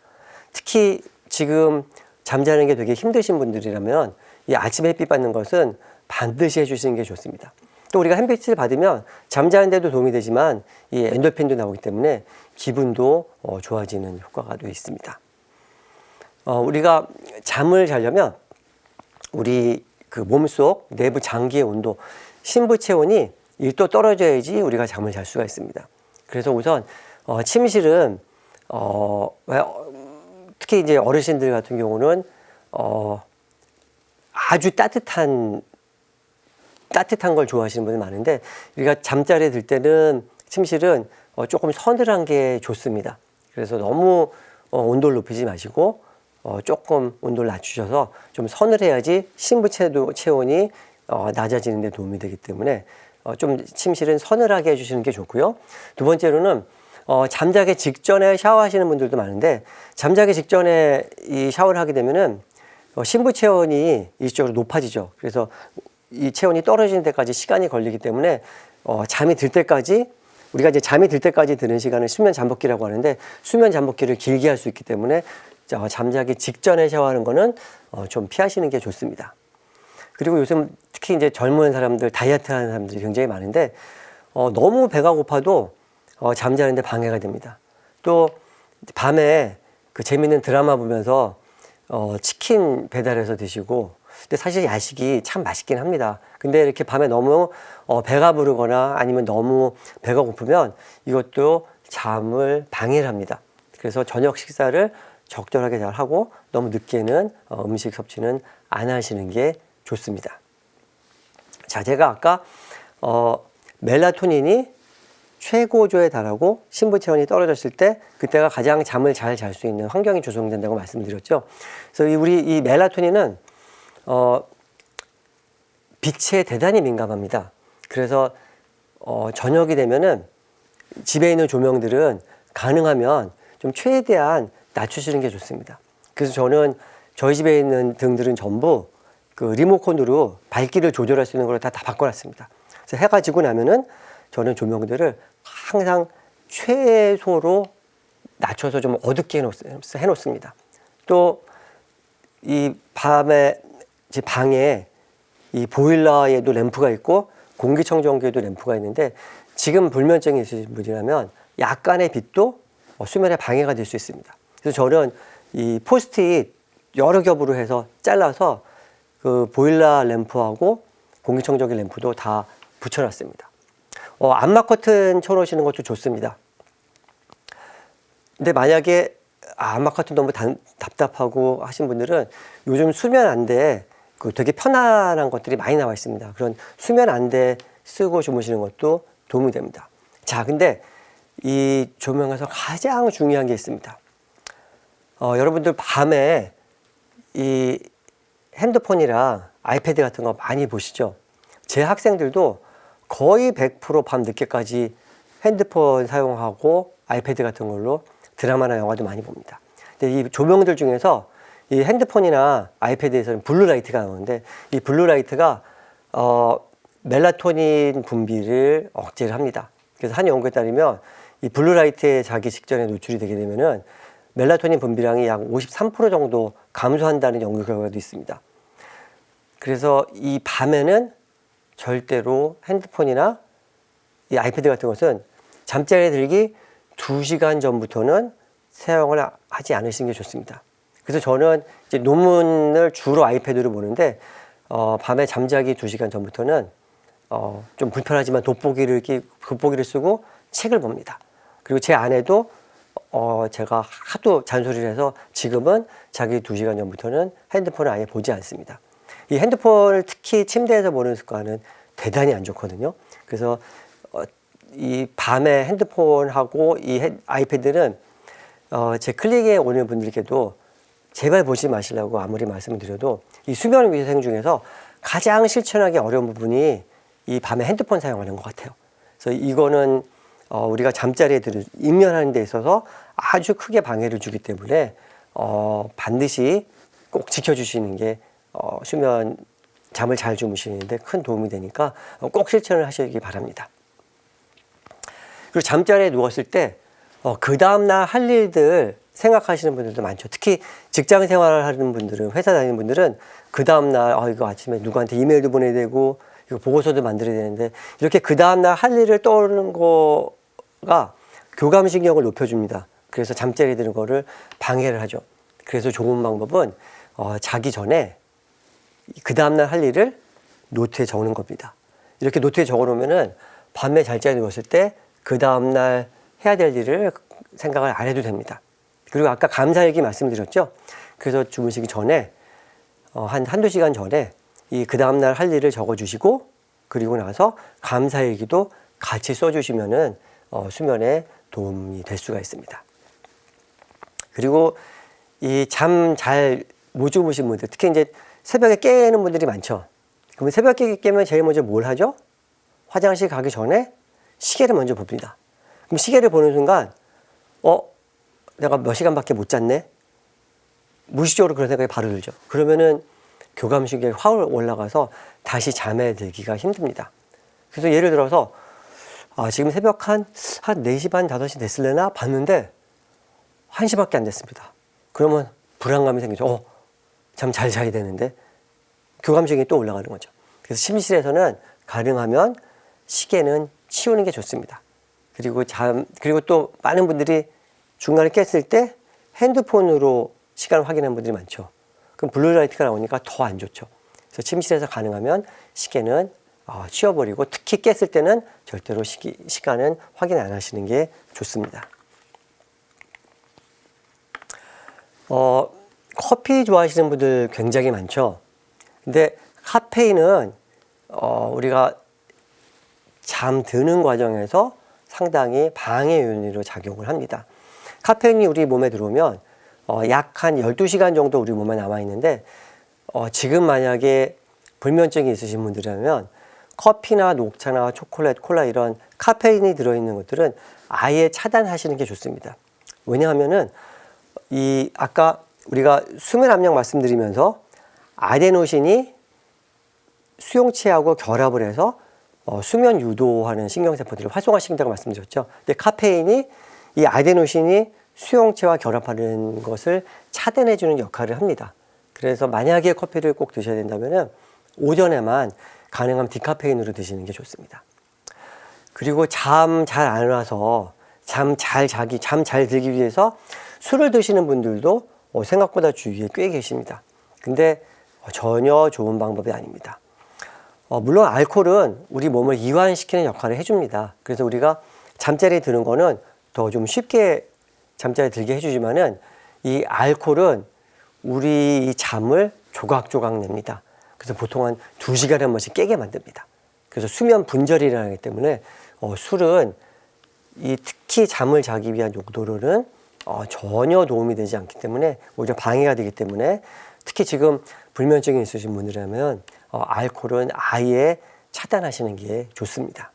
특히 지금 잠자는 게 되게 힘드신 분들이라면 이 아침에 햇빛 받는 것은 반드시 해주시는 게 좋습니다. 또 우리가 햇빛을 받으면 잠자는 데도 도움이 되지만 이 엔돌핀도 나오기 때문에 기분도 좋아지는 효과가 또 있습니다. 우리가 잠을 자려면 우리 그 몸속 내부 장기의 온도, 심부 체온이 1도 떨어져야지 우리가 잠을 잘 수가 있습니다. 그래서 우선 침실은 특히 이제 어르신들 같은 경우는 아주 따뜻한 걸 좋아하시는 분이 많은데 우리가 잠자리에 들 때는 침실은 조금 서늘한 게 좋습니다. 그래서 너무 온도를 높이지 마시고 조금 온도를 낮추셔서 좀 서늘해야지 신부 체온이 낮아지는 데 도움이 되기 때문에 좀 침실은 서늘하게 해주시는 게 좋고요. 두 번째로는 잠자기 직전에 샤워하시는 분들도 많은데 잠자기 직전에 이 샤워를 하게 되면은 신부 체온이 일시적으로 높아지죠. 그래서 이 체온이 떨어지는 데까지 시간이 걸리기 때문에 잠이 들 때까지 우리가 이제 잠이 들 때까지 드는 시간을 수면 잠복기라고 하는데 수면 잠복기를 길게 할 수 있기 때문에 잠자기 직전에 샤워하는 거는 좀 피하시는 게 좋습니다. 그리고 요즘 특히 이제 젊은 사람들, 다이어트 하는 사람들이 굉장히 많은데 너무 배가 고파도 잠자는데 방해가 됩니다. 또 밤에 그 재밌는 드라마 보면서 치킨 배달해서 드시고 근데 사실 야식이 참 맛있긴 합니다. 근데 이렇게 밤에 너무 배가 부르거나 아니면 너무 배가 고프면 이것도 잠을 방해를 합니다. 그래서 저녁 식사를 적절하게 잘 하고 너무 늦게는 음식 섭취는 안 하시는 게 좋습니다. 자, 제가 아까 멜라토닌이 최고조에 달하고 신부 체온이 떨어졌을 때 그때가 가장 잠을 잘 잘 수 있는 환경이 조성된다고 말씀드렸죠. 그래서 우리 이 멜라토닌은 빛에 대단히 민감합니다. 그래서 저녁이 되면은 집에 있는 조명들은 가능하면 좀 최대한 낮추시는 게 좋습니다. 그래서 저는 저희 집에 있는 등들은 전부 그 리모컨으로 밝기를 조절할 수 있는 걸 다 바꿔놨습니다. 그래서 해가 지고 나면은 저는 조명들을 항상 최소로 낮춰서 좀 어둡게 해놓습니다. 또 이 밤에 제 방에 이 보일러에도 램프가 있고 공기청정기에도 램프가 있는데 지금 불면증이 있으신 분이라면 약간의 빛도 수면에 방해가 될 수 있습니다. 그래서 저는 이 포스트잇 여러 겹으로 해서 잘라서 그 보일러 램프하고 공기청정기 램프도 다 붙여놨습니다. 암막 커튼 쳐놓으시는 것도 좋습니다. 근데 만약에 암막 커튼 너무 답답하고 하신 분들은 요즘 수면 안대 그 되게 편안한 것들이 많이 나와 있습니다. 그런 수면 안대 쓰고 주무시는 것도 도움이 됩니다. 자, 근데 이 조명에서 가장 중요한 게 있습니다. 여러분들 밤에 이 핸드폰이랑 아이패드 같은 거 많이 보시죠? 제 학생들도 거의 100% 밤 늦게까지 핸드폰 사용하고 아이패드 같은 걸로 드라마나 영화도 많이 봅니다. 근데 이 조명들 중에서 이 핸드폰이나 아이패드에서는 블루라이트가 나오는데 이 블루라이트가 멜라토닌 분비를 억제를 합니다. 그래서 한 연구에 따르면 이 블루라이트에 자기 직전에 노출이 되게 되면은 멜라토닌 분비량이 약 53% 정도 감소한다는 연구 결과도 있습니다. 그래서 이 밤에는 절대로 핸드폰이나 이 아이패드 같은 것은 잠자리에 들기 2시간 전부터는 사용을 하지 않으시는 게 좋습니다. 그래서 저는 이제 논문을 주로 아이패드로 보는데 밤에 잠자기 2시간 전부터는 좀 불편하지만 돋보기를 쓰고 책을 봅니다. 그리고 제 아내도 제가 하도 잔소리를 해서 지금은 자기 2시간 전부터는 핸드폰을 아예 보지 않습니다. 이 핸드폰을 특히 침대에서 보는 습관은 대단히 안 좋거든요. 그래서 이 밤에 핸드폰하고 이 아이패드는 제 클릭에 오는 분들께도 제발 보지 마시라고 아무리 말씀을 드려도 이 수면 위생 중에서 가장 실천하기 어려운 부분이 이 밤에 핸드폰 사용하는 것 같아요. 그래서 이거는 우리가 잠자리에 임면하는 데 있어서 아주 크게 방해를 주기 때문에 반드시 꼭 지켜주시는 게 수면 잠을 잘 주무시는데 큰 도움이 되니까 꼭 실천을 하시기 바랍니다. 그리고 잠자리에 누웠을 때 그 다음날 할 일들 생각하시는 분들도 많죠. 특히 직장 생활을 하는 분들은, 회사 다니는 분들은 그 다음날 이거 아침에 누구한테 이메일도 보내야 되고 이거 보고서도 만들어야 되는데 이렇게 그 다음날 할 일을 떠오르는 거가 교감신경을 높여줍니다. 그래서 잠자리에 드는 거를 방해를 하죠. 그래서 좋은 방법은 자기 전에 그 다음날 할 일을 노트에 적는 겁니다. 이렇게 노트에 적어놓으면은 밤에 잠자리에 누웠을 때 그 다음날 해야 될 일을 생각을 안 해도 됩니다. 그리고 아까 감사일기 말씀드렸죠. 그래서 주무시기 전에 한두 시간 전에 그 다음날 할 일을 적어주시고 그리고 나서 감사일기도 같이 써주시면은 수면에 도움이 될 수가 있습니다. 그리고 이 잠 잘 못 주무신 분들, 특히 이제 새벽에 깨는 분들이 많죠. 그러면 새벽에 깨면 제일 먼저 뭘 하죠? 화장실 가기 전에 시계를 먼저 봅니다. 그럼 시계를 보는 순간 내가 몇 시간밖에 못 잤네? 무의식적으로 그런 생각이 바로 들죠. 그러면은 교감신경이 확 올라가서 다시 잠에 들기가 힘듭니다. 그래서 예를 들어서 지금 새벽 한 4시 반, 5시 됐을래나? 봤는데 1시밖에 안 됐습니다. 그러면 불안감이 생기죠. 잠 잘 자야 되는데 교감신경이 또 올라가는 거죠. 그래서 침실에서는 가능하면 시계는 치우는 게 좋습니다. 그리고 또 많은 분들이 중간에 깼을 때 핸드폰으로 시간을 확인하는 분들이 많죠. 그럼 블루라이트가 나오니까 더 안 좋죠. 그래서 침실에서 가능하면 시계는 치워버리고 특히 깼을 때는 절대로 시간은 확인 안 하시는 게 좋습니다. 커피 좋아하시는 분들 굉장히 많죠. 근데 카페인은 우리가 잠드는 과정에서 상당히 방해 요인으로 작용을 합니다. 카페인이 우리 몸에 들어오면 약 한 12시간 정도 우리 몸에 남아 있는데 지금 만약에 불면증이 있으신 분들이라면 커피나 녹차나 초콜릿, 콜라 이런 카페인이 들어있는 것들은 아예 차단하시는 게 좋습니다. 왜냐하면은 아까 우리가 수면 압력 말씀드리면서 아데노신이 수용체하고 결합을 해서 수면 유도하는 신경세포들을 활성화시킨다고 말씀드렸죠. 근데 카페인이 이 아데노신이 수용체와 결합하는 것을 차단해주는 역할을 합니다. 그래서 만약에 커피를 꼭 드셔야 된다면은 오전에만 가능하면 디카페인으로 드시는 게 좋습니다. 그리고 잠 잘 안 와서 잠 잘 들기 위해서 술을 드시는 분들도 생각보다 주위에 꽤 계십니다. 근데 전혀 좋은 방법이 아닙니다. 물론 알코올은 우리 몸을 이완시키는 역할을 해줍니다. 그래서 우리가 잠자리에 드는 거는 더 좀 쉽게 잠자리에 들게 해주지만은 이 알코올은 우리 이 잠을 조각조각 냅니다. 그래서 보통 한 2시간에 한 번씩 깨게 만듭니다. 그래서 수면 분절이라는 게 때문에 술은 특히 잠을 자기 위한 용도로는 전혀 도움이 되지 않기 때문에 오히려 방해가 되기 때문에 특히 지금 불면증이 있으신 분이라면 알코올은 아예 차단하시는 게 좋습니다.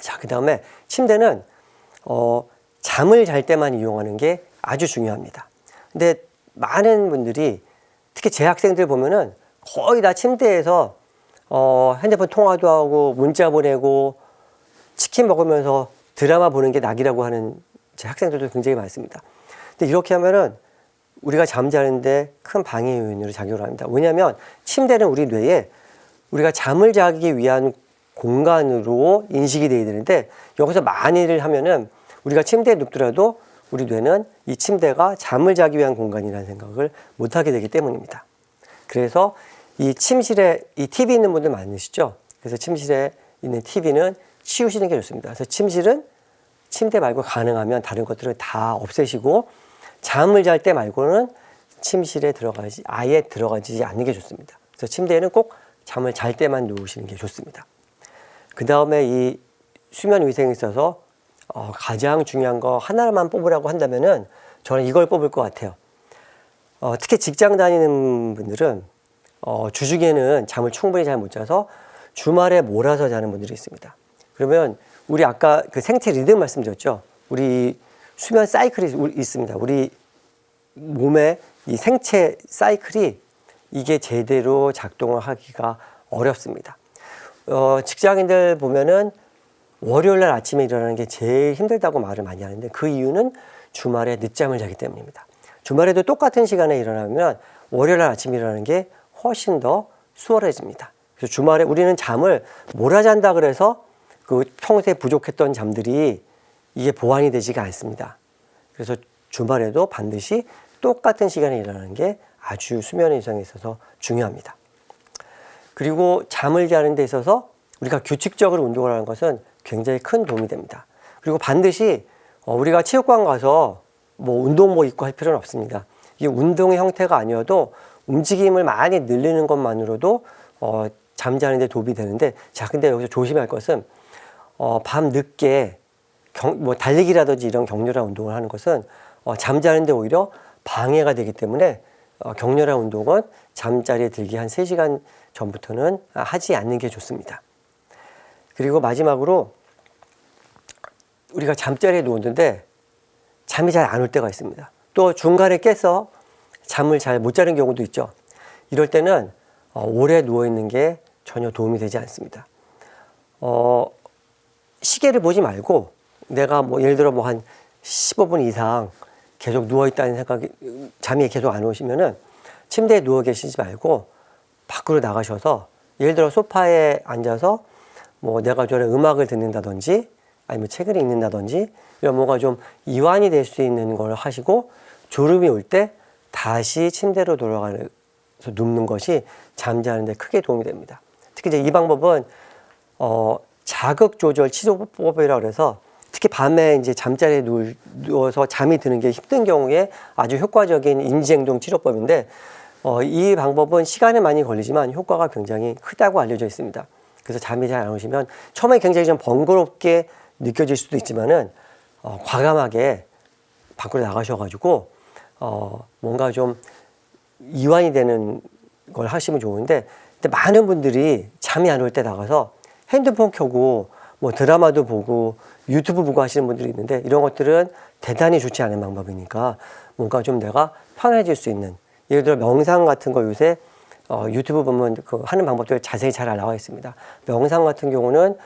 자, 그 다음에 침대는 잠을 잘 때만 이용하는 게 아주 중요합니다. 근데 많은 분들이 특히 제 학생들 보면은 거의 다 침대에서 핸드폰 통화도 하고 문자 보내고 치킨 먹으면서 드라마 보는 게 낙이라고 하는 제 학생들도 굉장히 많습니다. 근데 이렇게 하면은 우리가 잠자는데 큰 방해 요인으로 작용을 합니다. 왜냐하면 침대는 우리 뇌에 우리가 잠을 자기 위한 공간으로 인식이 돼야 되는데 여기서 만일을 하면은 우리가 침대에 눕더라도 우리 뇌는 이 침대가 잠을 자기 위한 공간이라는 생각을 못하게 되기 때문입니다. 그래서 이 침실에 이 TV 있는 분들 많으시죠? 그래서 침실에 있는 TV는 치우시는 게 좋습니다. 그래서 침실은 침대 말고 가능하면 다른 것들을 다 없애시고 잠을 잘 때 말고는 침실에 아예 들어가지 않는 게 좋습니다. 그래서 침대에는 꼭 잠을 잘 때만 누우시는 게 좋습니다. 그 다음에 이 수면 위생에 있어서 가장 중요한 거 하나만 뽑으라고 한다면은 저는 이걸 뽑을 것 같아요. 특히 직장 다니는 분들은 주중에는 잠을 충분히 잘 못 자서 주말에 몰아서 자는 분들이 있습니다. 그러면 우리 아까 그 생체 리듬 말씀드렸죠. 우리 수면 사이클이 있습니다. 우리 몸의 이 생체 사이클이 이게 제대로 작동을 하기가 어렵습니다. 직장인들 보면은 월요일 날 아침에 일어나는 게 제일 힘들다고 말을 많이 하는데 그 이유는 주말에 늦잠을 자기 때문입니다. 주말에도 똑같은 시간에 일어나면 월요일 날 아침에 일어나는 게 훨씬 더 수월해집니다. 그래서 주말에 우리는 잠을 몰아잔다 그래서 그 평소에 부족했던 잠들이 이게 보완이 되지가 않습니다. 그래서 주말에도 반드시 똑같은 시간에 일어나는 게 아주 수면 위생에 있어서 중요합니다. 그리고 잠을 자는 데 있어서 우리가 규칙적으로 운동을 하는 것은 굉장히 큰 도움이 됩니다. 그리고 반드시 우리가 체육관 가서 뭐 운동복 입고 할 필요는 없습니다. 이게 운동의 형태가 아니어도 움직임을 많이 늘리는 것만으로도 잠자는 데 도움이 되는데, 자, 근데 여기서 조심할 것은 밤 늦게 뭐 달리기라든지 이런 격렬한 운동을 하는 것은 잠자는 데 오히려 방해가 되기 때문에 격렬한 운동은 잠자리에 들기 한 3시간 전부터는 하지 않는 게 좋습니다. 그리고 마지막으로 우리가 잠자리에 누웠는데 잠이 잘 안 올 때가 있습니다. 또 중간에 깨서 잠을 잘 못 자는 경우도 있죠. 이럴 때는 오래 누워있는 게 전혀 도움이 되지 않습니다. 시계를 보지 말고 내가 뭐 예를 들어 뭐 한 15분 이상 계속 누워있다는 생각이, 잠이 계속 안 오시면은 침대에 누워 계시지 말고 밖으로 나가셔서 예를 들어 소파에 앉아서 뭐 내가 좋아하는 음악을 듣는다든지 아니면 책을 읽는다든지 이런 뭔가 좀 이완이 될 수 있는 걸 하시고 졸음이 올 때 다시 침대로 돌아가서 눕는 것이 잠자는 데 크게 도움이 됩니다. 특히 이제 이 방법은 자극 조절 치료법이라고 해서 특히 밤에 이제 잠자리에 누워서 잠이 드는 게 힘든 경우에 아주 효과적인 인지행동 치료법인데 이 방법은 시간이 많이 걸리지만 효과가 굉장히 크다고 알려져 있습니다. 그래서 잠이 잘 안 오시면 처음에 굉장히 좀 번거롭게 느껴질 수도 있지만은 과감하게 밖으로 나가셔가지고 뭔가 좀 이완이 되는 걸 하시면 좋은데, 근데 많은 분들이 잠이 안 올 때 나가서 핸드폰 켜고 뭐 드라마도 보고 유튜브 보고 하시는 분들이 있는데 이런 것들은 대단히 좋지 않은 방법이니까 뭔가 좀 내가 편해질 수 있는, 예를 들어 명상 같은 거 요새 유튜브 보면 그 하는 방법들 자세히 잘 나와 있습니다. 명상 같은 경우는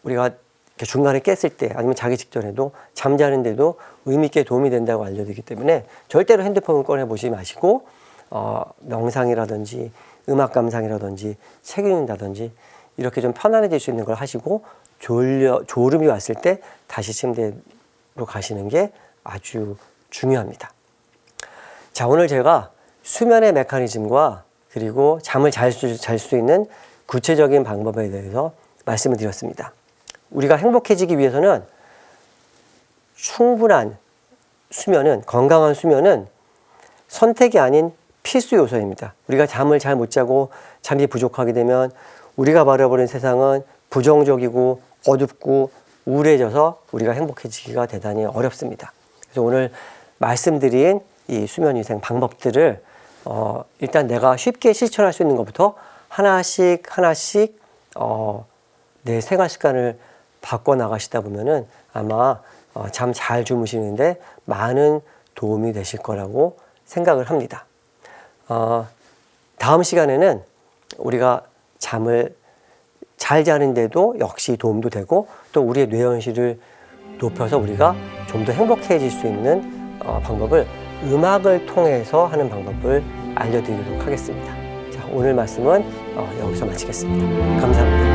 우리가 중간에 깼을 때 아니면 자기 직전에도 잠자는데도 의미 있게 도움이 된다고 알려지기 때문에 절대로 핸드폰을 꺼내 보지 마시고 명상이라든지 음악 감상이라든지 책 읽는다든지 이렇게 좀 편안해질 수 있는 걸 하시고 졸음이 왔을 때 다시 침대로 가시는 게 아주 중요합니다. 자, 오늘 제가 수면의 메커니즘과 그리고 잠을 잘 수 있는 구체적인 방법에 대해서 말씀을 드렸습니다. 우리가 행복해지기 위해서는 충분한 수면은, 건강한 수면은 선택이 아닌 필수 요소입니다. 우리가 잠을 잘 못 자고 잠이 부족하게 되면 우리가 바라보는 세상은 부정적이고 어둡고 우울해져서 우리가 행복해지기가 대단히 어렵습니다. 그래서 오늘 말씀드린 이 수면 위생 방법들을 일단 내가 쉽게 실천할 수 있는 것부터 하나씩 내 생활 습관을 바꿔 나가시다 보면은 아마 잠 잘 주무시는데 많은 도움이 되실 거라고 생각을 합니다. 다음 시간에는 우리가 잠을 잘 자는데도 역시 도움도 되고 또 우리의 뇌현실을 높여서 우리가 좀 더 행복해질 수 있는 방법을 음악을 통해서 하는 방법을 알려드리도록 하겠습니다. 자, 오늘 말씀은 여기서 마치겠습니다. 감사합니다.